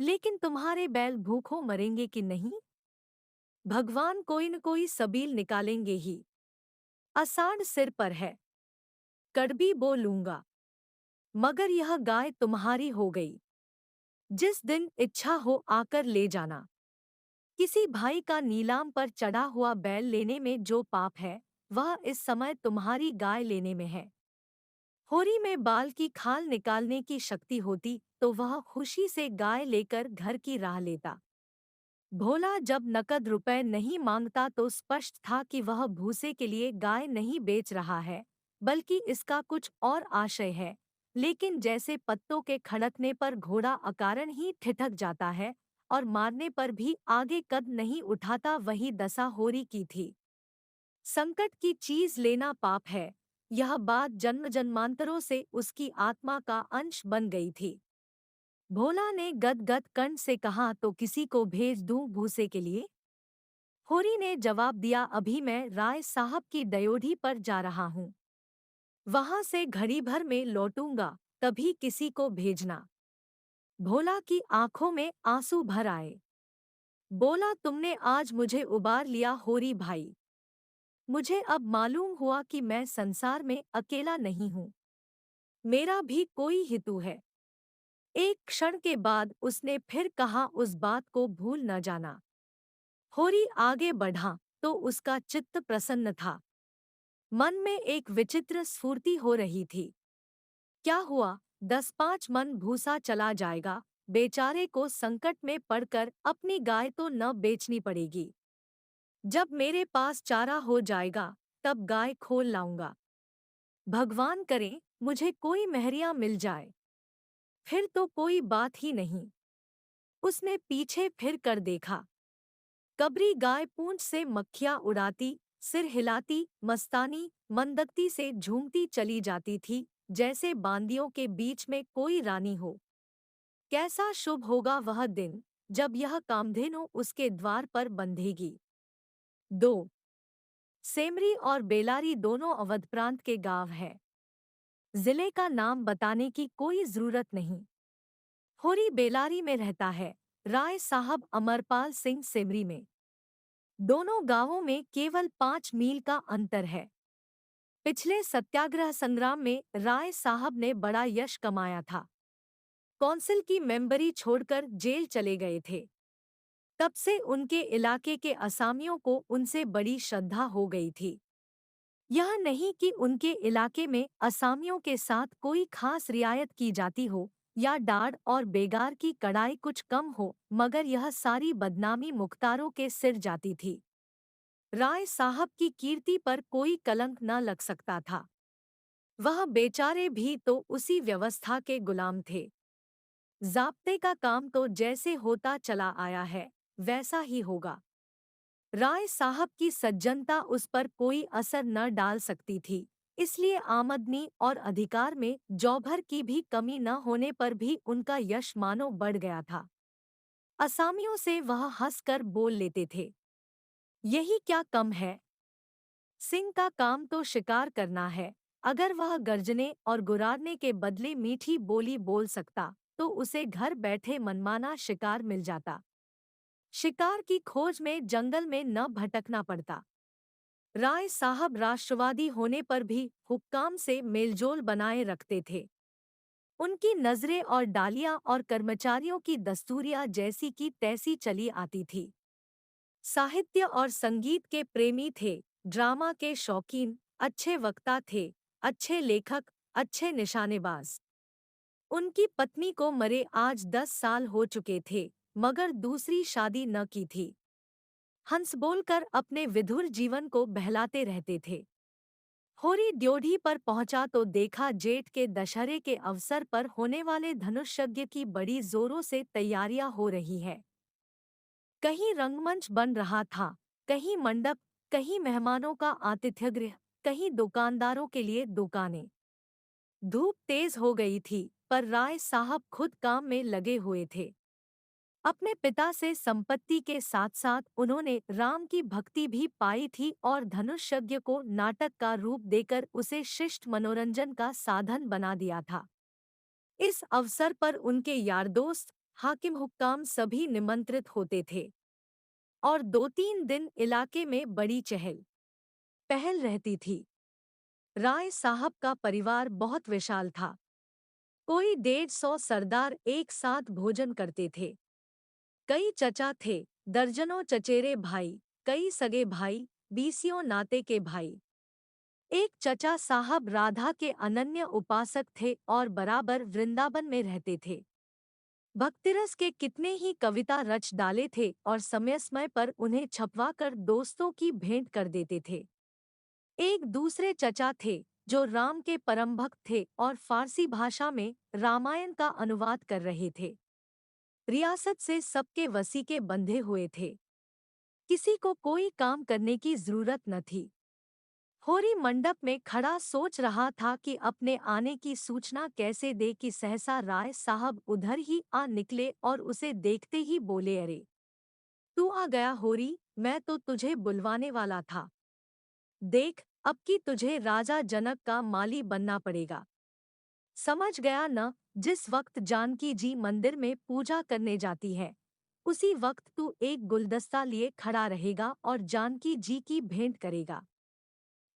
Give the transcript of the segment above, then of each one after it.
लेकिन तुम्हारे बैल भूखों मरेंगे कि नहीं? भगवान कोई न कोई सबील निकालेंगे ही। आषाढ़ सिर पर है, कड़बी बो लूंगा, मगर यह गाय तुम्हारी हो गई। जिस दिन इच्छा हो आकर ले जाना। किसी भाई का नीलाम पर चढ़ा हुआ बैल लेने में जो पाप है, वह इस समय तुम्हारी गाय लेने में है। होरी में बाल की खाल निकालने की शक्ति होती तो वह खुशी से गाय लेकर घर की राह लेता। भोला जब नकद रुपए नहीं मांगता तो स्पष्ट था कि वह भूसे के लिए गाय नहीं बेच रहा है, बल्कि इसका कुछ और आशय है। लेकिन जैसे पत्तों के खड़कने पर घोड़ा अकारण ही ठिठक जाता है और मारने पर भी आगे कद नहीं उठाता, वही दशा होरी की थी। संकट की चीज लेना पाप है, यह बात जन्म जन्मांतरों से उसकी आत्मा का अंश बन गई थी। भोला ने गदगद कंठ से कहा, तो किसी को भेज दूं भूसे के लिए? होरी ने जवाब दिया, अभी मैं राय साहब की दयोढ़ी पर जा रहा हूँ, वहां से घड़ी भर में लौटूंगा, तभी किसी को भेजना। भोला की आंखों में आंसू भर आए। बोला, तुमने आज मुझे उबार लिया होरी भाई। मुझे अब मालूम हुआ कि मैं संसार में अकेला नहीं हूँ, मेरा भी कोई हितू है। एक क्षण के बाद उसने फिर कहा, उस बात को भूल न जाना। होरी आगे बढ़ा तो उसका चित्त प्रसन्न था। मन में एक विचित्र स्फूर्ति हो रही थी। क्या हुआ, 10-5 मन भूसा चला जाएगा, बेचारे को संकट में पड़कर अपनी गाय तो न बेचनी पड़ेगी। जब मेरे पास चारा हो जाएगा तब गाय खोल लाऊंगा। भगवान करे मुझे कोई महरिया मिल जाए, फिर तो कोई बात ही नहीं। उसने पीछे फिर कर देखा। कबरी गाय पूंछ से मक्खियां उड़ाती, सिर हिलाती, मस्तानी मंदकती से झूमती चली जाती थी, जैसे बांदियों के बीच में कोई रानी हो। कैसा शुभ होगा वह दिन जब यह कामधेनु उसके द्वार पर बंधेगी। 2 सेमरी और बेलारी दोनों अवध प्रांत के गांव हैं। जिले का नाम बताने की कोई जरूरत नहीं। होरी बेलारी में रहता है, राय साहब अमरपाल सिंह सेमरी में। दोनों गांवों में केवल 5 मील का अंतर है। पिछले सत्याग्रह संग्राम में राय साहब ने बड़ा यश कमाया था। कौंसिल की मेंबरी छोड़कर जेल चले गए थे। तब से उनके इलाके के असामियों को उनसे बड़ी श्रद्धा हो गई थी। यह नहीं कि उनके इलाके में असामियों के साथ कोई खास रियायत की जाती हो या डाढ़ और बेगार की कड़ाई कुछ कम हो, मगर यह सारी बदनामी मुख्तारों के सिर जाती थी। राय साहब की कीर्ति पर कोई कलंक न लग सकता था। वह बेचारे भी तो उसी व्यवस्था के गुलाम थे। ज़ाब्ते का काम तो जैसे होता चला आया है, वैसा ही होगा। राय साहब की सज्जनता उस पर कोई असर न डाल सकती थी, इसलिए आमदनी और अधिकार में जौभर की भी कमी न होने पर भी उनका यश मानो बढ़ गया था। असामियों से वह हंसकर बोल लेते थे, यही क्या कम है? सिंह का काम तो शिकार करना है। अगर वह गर्जने और गुरारने के बदले मीठी बोली बोल सकता, तो उसे घर बैठे मनमाना शिकार मिल जाता। शिकार की खोज में जंगल में न भटकना पड़ता। राय साहब राष्ट्रवादी होने पर भी हुक्काम से मेलजोल बनाए रखते थे। उनकी नजरें और डालियां और कर्मचारियों की दस्तूरियां जैसी की तैसी चली आती थी। साहित्य और संगीत के प्रेमी थे, ड्रामा के शौकीन, अच्छे वक्ता थे, अच्छे लेखक, अच्छे निशानेबाज। उनकी पत्नी को मरे आज 10 साल हो चुके थे, मगर दूसरी शादी न की थी। हंस बोलकर अपने विधुर जीवन को बहलाते रहते थे। होरी ड्योढ़ी पर पहुंचा तो देखा जेठ के दशहरे के अवसर पर होने वाले धनुष यज्ञ की बड़ी जोरों से तैयारियां हो रही है। कहीं रंगमंच बन रहा था, कहीं मंडप, कहीं मेहमानों का आतिथ्यगृह, कहीं दुकानदारों के लिए दुकानें। धूप तेज हो गई थी, पर राय साहब खुद काम में लगे हुए थे। अपने पिता से संपत्ति के साथ साथ उन्होंने राम की भक्ति भी पाई थी और धनुष यज्ञ को नाटक का रूप देकर उसे शिष्ट मनोरंजन का साधन बना दिया था। इस अवसर पर उनके यार दोस्त हाकिम हुक्काम सभी निमंत्रित होते थे और 2-3 दिन इलाके में बड़ी चहल पहल रहती थी। राय साहब का परिवार बहुत विशाल था। कोई 150 सरदार एक साथ भोजन करते थे। कई चचा थे, दर्जनों चचेरे भाई, कई सगे भाई, बीसियों नाते के भाई। एक चचा साहब राधा के अनन्य उपासक थे और बराबर वृंदावन में रहते थे। भक्तिरस के कितने ही कविता रच डाले थे और समय समय पर उन्हें छपवा कर दोस्तों की भेंट कर देते थे। एक दूसरे चचा थे जो राम के परम भक्त थे और फारसी भाषा में रामायण का अनुवाद कर रहे थे। रियासत से सबके वसीके बंधे हुए थे। किसी को कोई काम करने की जरूरत न थी। होरी मंडप में खड़ा सोच रहा था कि अपने आने की सूचना कैसे दे कि सहसा राय साहब उधर ही आ निकले और उसे देखते ही बोले, अरे तू आ गया होरी, मैं तो तुझे बुलवाने वाला था। देख, अब कि तुझे राजा जनक का माली बनना पड़ेगा। समझ गया न, जिस वक्त जानकी जी मंदिर में पूजा करने जाती है उसी वक्त तू एक गुलदस्ता लिए खड़ा रहेगा और जानकी जी की भेंट करेगा।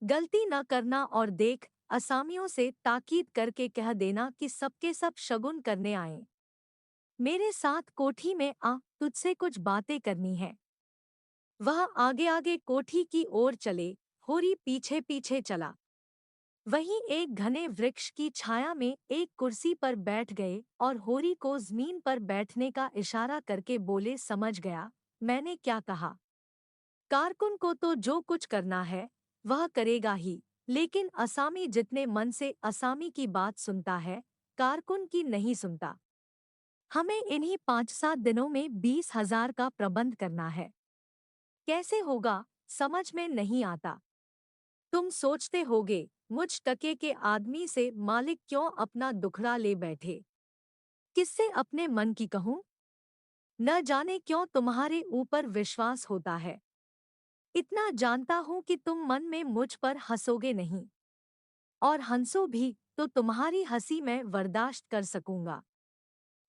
गलती न करना और देख, असामियों से ताकीद करके कह देना कि सबके सब शगुन करने आए। मेरे साथ कोठी में आ, तुझसे कुछ बातें करनी है। वह आगे आगे कोठी की ओर चले, होरी पीछे पीछे चला। वहीं एक घने वृक्ष की छाया में एक कुर्सी पर बैठ गए और होरी को जमीन पर बैठने का इशारा करके बोले, समझ गया मैंने क्या कहा। कारकुन को तो जो कुछ करना है वह करेगा ही, लेकिन असामी जितने मन से असामी की बात सुनता है, कारकुन की नहीं सुनता। हमें इन्हीं 5-7 दिनों में 20,000 का प्रबंध करना है। कैसे होगा समझ में नहीं आता। तुम सोचते होगे मुझ टके के आदमी से मालिक क्यों अपना दुखड़ा ले बैठे। किससे अपने मन की कहूँ। न जाने क्यों तुम्हारे ऊपर विश्वास होता है। इतना जानता हूँ कि तुम मन में मुझ पर हंसोगे नहीं, और हंसो भी तो तुम्हारी हंसी मैं बर्दाश्त कर सकूंगा।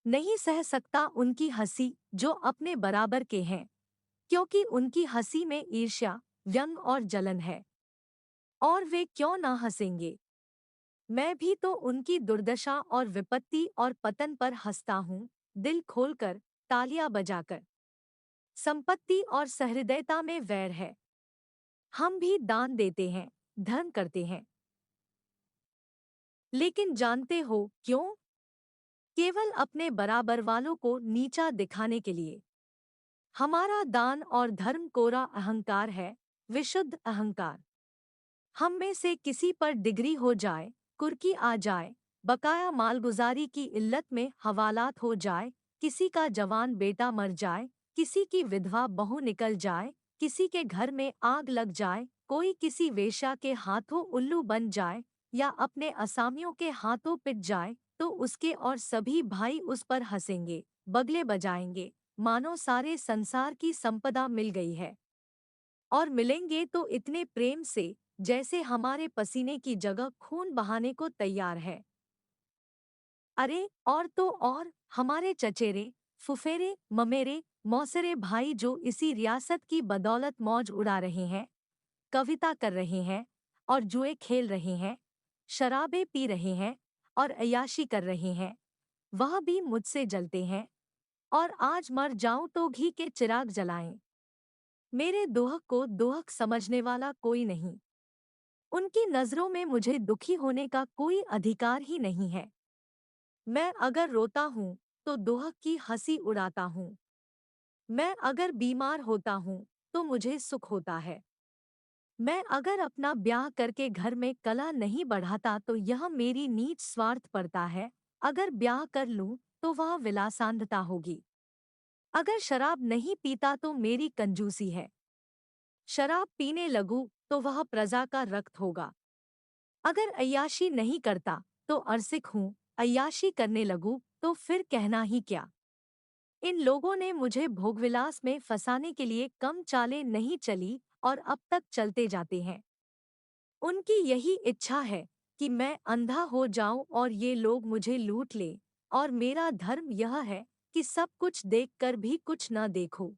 नहीं सह सकता उनकी हंसी जो अपने बराबर के हैं, क्योंकि उनकी हंसी में ईर्ष्या, व्यंग और जलन है। और वे क्यों ना हंसेंगे। मैं भी तो उनकी दुर्दशा और विपत्ति और पतन पर हंसता हूँ, दिल खोलकर, तालियां बजाकर। संपत्ति और सहृदयता में वैर है। हम भी दान देते हैं, धर्म करते हैं, लेकिन जानते हो क्यों। केवल अपने बराबर वालों को नीचा दिखाने के लिए। हमारा दान और धर्म कोरा अहंकार है, विशुद्ध अहंकार। हम में से किसी पर डिग्री हो जाए, कुर्की आ जाए, बकाया मालगुजारी की इल्लत में हवालात हो जाए, किसी का जवान बेटा मर जाए, किसी की विधवा बहू निकल जाए, किसी के घर में आग लग जाए, कोई किसी वेश्या के हाथों उल्लू बन जाए या अपने असामियों के हाथों पिट जाए, तो उसके और सभी भाई उस पर हंसेंगे, बगले बजाएंगे, मानो सारे संसार की संपदा मिल गई है। और मिलेंगे तो इतने प्रेम से जैसे हमारे पसीने की जगह खून बहाने को तैयार है। अरे और तो और, हमारे चचेरे, फुफेरे, ममेरे, मौसेरे भाई जो इसी रियासत की बदौलत मौज उड़ा रहे हैं, कविता कर रहे हैं और जुए खेल रहे हैं, शराबें पी रहे हैं और अय्याशी कर रहे हैं, वह भी मुझसे जलते हैं। और आज मर जाऊं तो घी के चिराग जलाएं। मेरे दोहक को दोहक समझने वाला कोई नहीं। उनकी नजरों में मुझे दुखी होने का कोई अधिकार ही नहीं है। मैं अगर रोता हूँ तो दोहक की हंसी उड़ाता हूँ। मैं अगर बीमार होता हूँ तो मुझे सुख होता है। मैं अगर अपना ब्याह करके घर में कला नहीं बढ़ाता तो यह मेरी नीच स्वार्थ पड़ता है। अगर ब्याह कर लूं तो वह विलासांधता होगी। अगर शराब नहीं पीता तो मेरी कंजूसी है। शराब पीने लगूं तो वह प्रजा का रक्त होगा। अगर अय्याशी नहीं करता तो अरसिक हूँ, अय्याशी करने लगूं तो फिर कहना ही क्या। इन लोगों ने मुझे भोगविलास में फंसाने के लिए कम चालें नहीं चली और अब तक चलते जाते हैं। उनकी यही इच्छा है कि मैं अंधा हो जाऊं और ये लोग मुझे लूट लें, और मेरा धर्म यह है कि सब कुछ देखकर भी कुछ न देखो,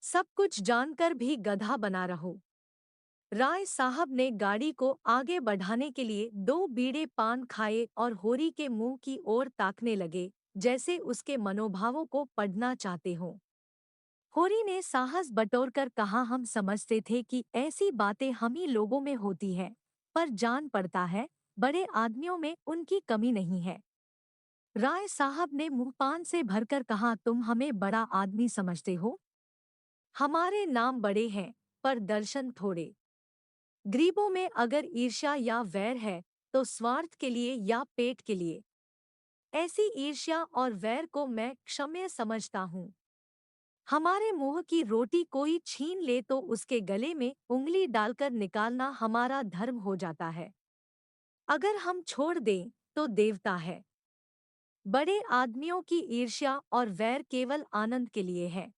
सब कुछ जानकर भी गधा बना रहो। राय साहब ने गाड़ी को आगे बढ़ाने के लिए 2 बीड़े पान खाए और होरी के मुंह की ओर ताकने लगे, जैसे उसके मनोभावों को पढ़ना चाहते हों। होरी ने साहस बटोरकर कहा, हम समझते थे कि ऐसी बातें हम ही लोगों में होती हैं, पर जान पड़ता है बड़े आदमियों में उनकी कमी नहीं है। राय साहब ने मुंहपान से भरकर कहा, तुम हमें बड़ा आदमी समझते हो? हमारे नाम बड़े हैं, पर दर्शन थोड़े। गरीबों में अगर ईर्ष्या या वैर है, तो स्वार्थ के लिए या पेट के लिए। ऐसी ईर्ष्या और वैर को मैं क्षम्य समझता हूँ। हमारे मुंह की रोटी कोई छीन ले तो उसके गले में उंगली डालकर निकालना हमारा धर्म हो जाता है। अगर हम छोड़ दें तो देवता है। बड़े आदमियों की ईर्ष्या और वैर केवल आनंद के लिए है।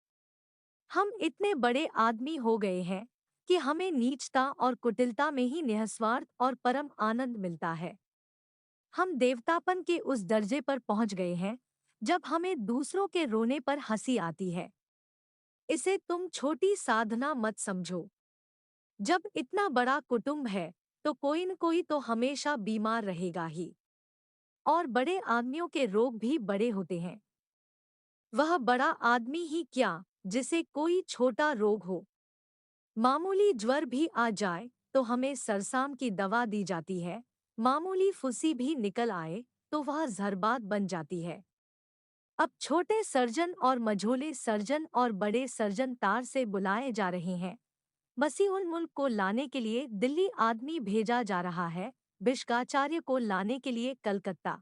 हम इतने बड़े आदमी हो गए हैं कि हमें नीचता और कुटिलता में ही निःस्वार्थ और परम आनंद मिलता है। हम देवतापन के उस दर्जे पर पहुंच गए हैं जब हमें दूसरों के रोने पर हंसी आती है। इसे तुम छोटी साधना मत समझो। जब इतना बड़ा कुटुंब है तो कोई न कोई तो हमेशा बीमार रहेगा ही, और बड़े आदमियों के रोग भी बड़े होते हैं। वह बड़ा आदमी ही क्या, जिसे कोई छोटा रोग हो। मामूली ज्वर भी आ जाए तो हमें सरसाम की दवा दी जाती है। मामूली फुंसी भी निकल आए तो वह जहरबाद बन जाती है। अब छोटे सर्जन और मझोले सर्जन और बड़े सर्जन तार से बुलाए जा रहे हैं। मसीहुल मुल्क को लाने के लिए दिल्ली आदमी भेजा जा रहा है, बिशगाचार्य को लाने के लिए कलकत्ता।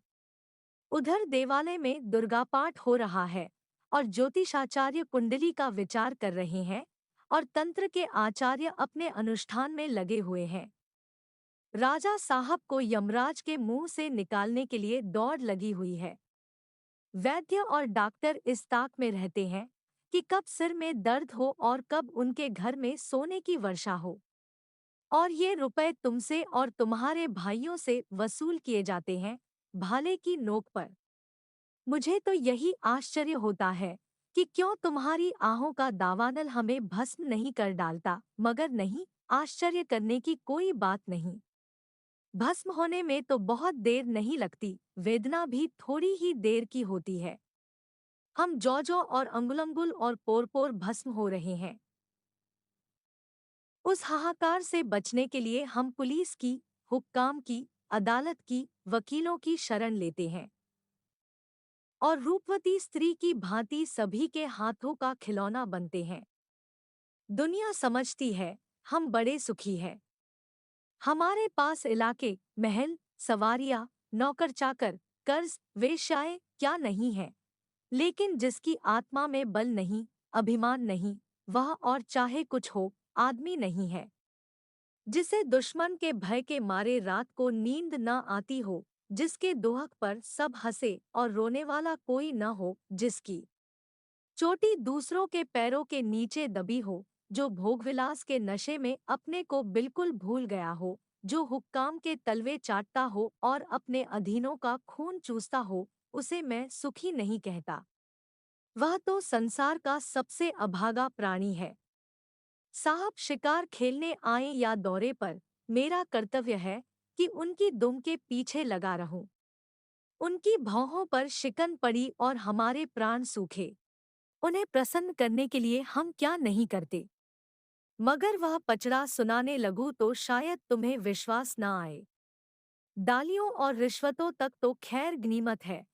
उधर देवालय में दुर्गा पाठ हो रहा है और ज्योतिषाचार्य कुंडली का विचार कर रहे हैं और तंत्र के आचार्य अपने अनुष्ठान में लगे हुए हैं। राजा साहब को यमराज के मुंह से निकालने के लिए दौड़ लगी हुई है। वैद्य और डॉक्टर इस ताक में रहते हैं कि कब सिर में दर्द हो और कब उनके घर में सोने की वर्षा हो। और ये रुपए तुमसे और तुम्हारे भाइयों से वसूल किए जाते हैं, भाले की नोक पर। मुझे तो यही आश्चर्य होता है कि क्यों तुम्हारी आहों का दावानल हमें भस्म नहीं कर डालता, मगर नहीं, आश्चर्य करने की कोई बात नहीं। भस्म होने में तो बहुत देर नहीं लगती, वेदना भी थोड़ी ही देर की होती है। हम जौ और अंगुलंगुल और पोर भस्म हो रहे हैं। उस हाहाकार से बचने के लिए हम पुलिस की, हुक्काम की, अदालत की, वकीलों की शरण लेते हैं और रूपवती स्त्री की भांति सभी के हाथों का खिलौना बनते हैं। दुनिया समझती है हम बड़े सुखी हैं। हमारे पास इलाके, महल, सवारियां, नौकर चाकर, कर्ज, वेश्याएं क्या नहीं है। लेकिन जिसकी आत्मा में बल नहीं, अभिमान नहीं, वह और चाहे कुछ हो, आदमी नहीं है। जिसे दुश्मन के भय के मारे रात को नींद न आती हो, जिसके दोहक पर सब हंसे और रोने वाला कोई न हो, जिसकी चोटी दूसरों के पैरों के नीचे दबी हो, जो भोगविलास के नशे में अपने को बिल्कुल भूल गया हो, जो हुक्काम के तलवे चाटता हो और अपने अधीनों का खून चूसता हो, उसे मैं सुखी नहीं कहता। वह तो संसार का सबसे अभागा प्राणी है। साहब शिकार खेलने आए या दौरे पर, मेरा कर्तव्य है कि उनकी दुम के पीछे लगा रहूं। उनकी भौहों पर शिकन पड़ी और हमारे प्राण सूखे। उन्हें प्रसन्न करने के लिए हम क्या नहीं करते। मगर वह पचड़ा सुनाने लगूं तो शायद तुम्हें विश्वास न आए। डालियों और रिश्वतों तक तो खैर गनीमत है,